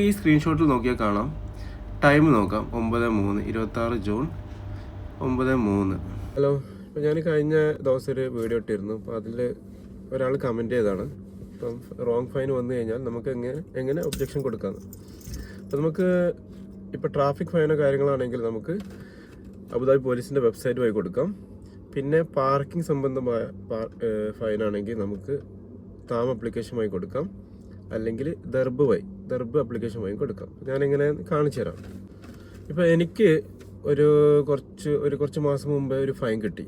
ഈ സ്ക്രീൻഷോട്ടിൽ നോക്കിയാൽ കാണാം, ടൈം നോക്കാം 9:03 26 ജൂൺ 9:03. ഹലോ, ഇപ്പോൾ ഞാൻ കഴിഞ്ഞ ദിവസം ഒരു വീഡിയോ ഇട്ടിരുന്നു. അപ്പോൾ അതിൽ ഒരാൾ കമൻറ്റ് ചെയ്താണ്, ഇപ്പം റോങ് ഫൈൻ വന്നു കഴിഞ്ഞാൽ നമുക്ക് എങ്ങനെ ഒബ്ജക്ഷൻ കൊടുക്കാമെന്ന്. അപ്പോൾ നമുക്ക് ഇപ്പോൾ ട്രാഫിക് ഫൈനോ കാര്യങ്ങളാണെങ്കിൽ നമുക്ക് അബുദാബി പോലീസിൻ്റെ വെബ്സൈറ്റ് വഴി കൊടുക്കാം. പിന്നെ പാർക്കിംഗ് സംബന്ധമായ ഫൈനാണെങ്കിൽ നമുക്ക് താം ആപ്ലിക്കേഷൻ വഴി കൊടുക്കാം, അല്ലെങ്കിൽ ദർബ് ആപ്ലിക്കേഷൻ വഴി കൊടുക്കാം. ഞാനിങ്ങനെ കാണിച്ചു തരാം. ഇപ്പോൾ എനിക്ക് കുറച്ച് മാസം മുമ്പേ ഒരു ഫൈൻ കിട്ടി.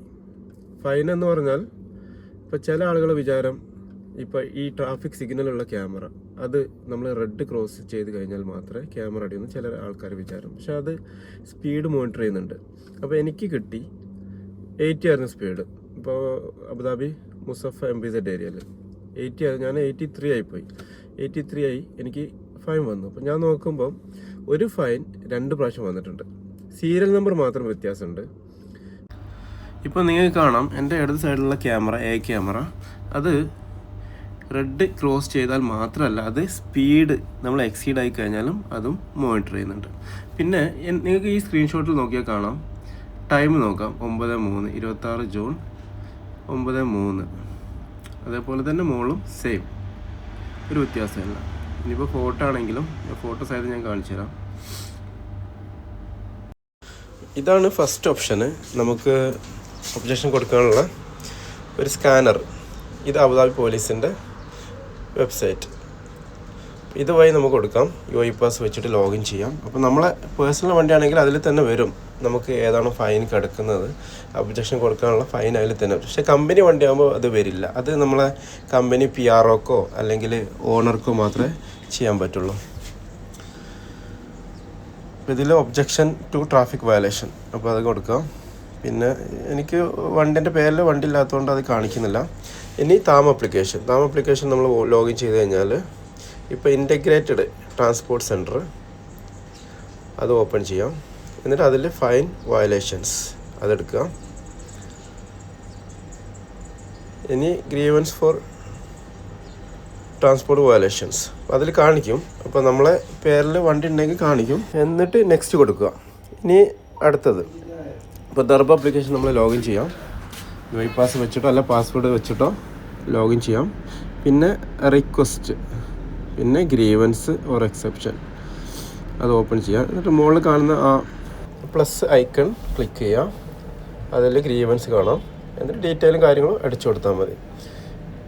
ഫൈൻ എന്ന് പറഞ്ഞാൽ ഇപ്പോൾ ചില ആളുകളുടെ വിചാരം ഇപ്പോൾ ഈ ട്രാഫിക് സിഗ്നലുള്ള ക്യാമറ അത് നമ്മൾ റെഡ് ക്രോസ് ചെയ്ത് കഴിഞ്ഞാൽ മാത്രമേ ക്യാമറ അടിയുന്നു ചില ആൾക്കാർ വിചാരം. പക്ഷെ അത് സ്പീഡ് മോണിറ്റർ ചെയ്യുന്നുണ്ട്. അപ്പോൾ എനിക്ക് കിട്ടി 80 ആയിരുന്നു സ്പീഡ്. ഇപ്പോൾ അബുദാബി മുസഫ MPZ ഏരിയയിൽ 80 ആയിരുന്നു. ഞാൻ 83 ആയിപ്പോയി. 83 ആയി എനിക്ക് ഫൈൻ വന്നു. അപ്പോൾ ഞാൻ നോക്കുമ്പോൾ ഒരു ഫൈൻ 2 പ്രാവശ്യം വന്നിട്ടുണ്ട്. സീരിയൽ നമ്പർ മാത്രം വ്യത്യാസമുണ്ട്. ഇപ്പോൾ നിങ്ങൾക്ക് കാണാം, എൻ്റെ ഇടത് സൈഡിലുള്ള ക്യാമറ ക്യാമറ അത് റെഡ് ക്രോസ് ചെയ്താൽ മാത്രമല്ല, അത് സ്പീഡ് നമ്മൾ എക്സീഡ് ആയി കഴിഞ്ഞാലും അതും മോണിറ്റർ ചെയ്യുന്നുണ്ട്. പിന്നെ നിങ്ങൾക്ക് ഈ സ്ക്രീൻഷോട്ടിൽ നോക്കിയാൽ കാണാം, ടൈം നോക്കാം 9:03 26 ജൂൺ 9:03. അതേപോലെ തന്നെ മോളും സെയിം, ഒരു വ്യത്യാസമില്ല. ഇനിയിപ്പോൾ ഫോട്ടോ ആണെങ്കിലും ഫോട്ടോ സൈഡ് ഞാൻ കാണിച്ചു തരാം. ഇതാണ് ഫസ്റ്റ് ഓപ്ഷന്, നമുക്ക് ഒബ്ജക്ഷൻ കൊടുക്കാനുള്ള ഒരു സ്കാനർ. ഇത് അബുദാബി പോലീസിൻ്റെ വെബ്സൈറ്റ്. ഇതുവഴി നമുക്ക് കൊടുക്കാം. UAE പാസ് വെച്ചിട്ട് ലോഗിൻ ചെയ്യാം. അപ്പോൾ നമ്മളെ പേഴ്സണൽ വണ്ടിയാണെങ്കിൽ അതിൽ തന്നെ വരും നമുക്ക് ഏതാണ് ഫൈൻ കിടക്കുന്നത്, ഒബ്ജക്ഷൻ കൊടുക്കാനുള്ള ഫൈൻ അതിൽ തന്നെ വരും. പക്ഷേ കമ്പനി വണ്ടിയാകുമ്പോൾ അത് വരില്ല. അത് നമ്മളെ കമ്പനി PROക്കോ അല്ലെങ്കിൽ ഓണർക്കോ മാത്രമേ ചെയ്യാൻ പറ്റുള്ളൂ. ഇതിൽ ഒബ്ജക്ഷൻ ടു ട്രാഫിക് വയലേഷൻ, അപ്പോൾ അത് കൊടുക്കാം. പിന്നെ എനിക്ക് വണ്ടിൻ്റെ പേരിൽ വണ്ടി ഇല്ലാത്തതുകൊണ്ട് അത് കാണിക്കുന്നില്ല. ഇനി താം ആപ്ലിക്കേഷൻ നമ്മൾ ലോഗിൻ ചെയ്ത് കഴിഞ്ഞാൽ ഇപ്പോൾ ഇൻ്റഗ്രേറ്റഡ് ട്രാൻസ്പോർട്ട് സെൻറ്റർ അത് ഓപ്പൺ ചെയ്യാം. എന്നിട്ട് അതിൽ ഫൈൻ വയലേഷൻസ് അതെടുക്കുക. ഇനി ഗ്രീവൻസ് ഫോർ ട്രാൻസ്പോർട്ട് വയലേഷൻസ് അതിൽ കാണിക്കും. അപ്പോൾ നമ്മളെ പേരിൽ വണ്ടി ഉണ്ടെങ്കിൽ കാണിക്കും. എന്നിട്ട് നെക്സ്റ്റ് കൊടുക്കുക. ഇനി അടുത്തത് ഇപ്പോൾ ദർബ് ആപ്ലിക്കേഷൻ നമ്മൾ ലോഗിൻ ചെയ്യാം. UAE പാസ് വെച്ചിട്ടോ അല്ല പാസ്വേഡ് വെച്ചിട്ടോ ലോഗിൻ ചെയ്യാം. പിന്നെ റിക്വസ്റ്റ്, പിന്നെ ഗ്രീവൻസ് ഓർ എക്സെപ്ഷൻ അത് ഓപ്പൺ ചെയ്യാം. എന്നിട്ട് മുകളിൽ കാണുന്ന ആ പ്ലസ് ഐക്കൺ ക്ലിക്ക് ചെയ്യുക. അതിൽ ഗ്രീവൻസ് കാണാം. എന്നിട്ട് ഡീറ്റെയിലും കാര്യങ്ങളും അടിച്ചു കൊടുത്താൽ മതി.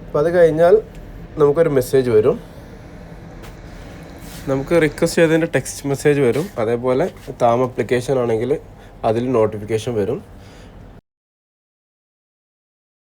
അപ്പോൾ അത് കഴിഞ്ഞാൽ നമുക്കൊരു മെസ്സേജ് വരും. നമുക്ക് റിക്വസ്റ്റ് ചെയ്തതിൻ്റെ ടെക്സ്റ്റ് മെസ്സേജ് വരും. അതേപോലെ താം ആപ്ലിക്കേഷൻ ആണെങ്കിൽ അതിൽ നോട്ടിഫിക്കേഷൻ വരും.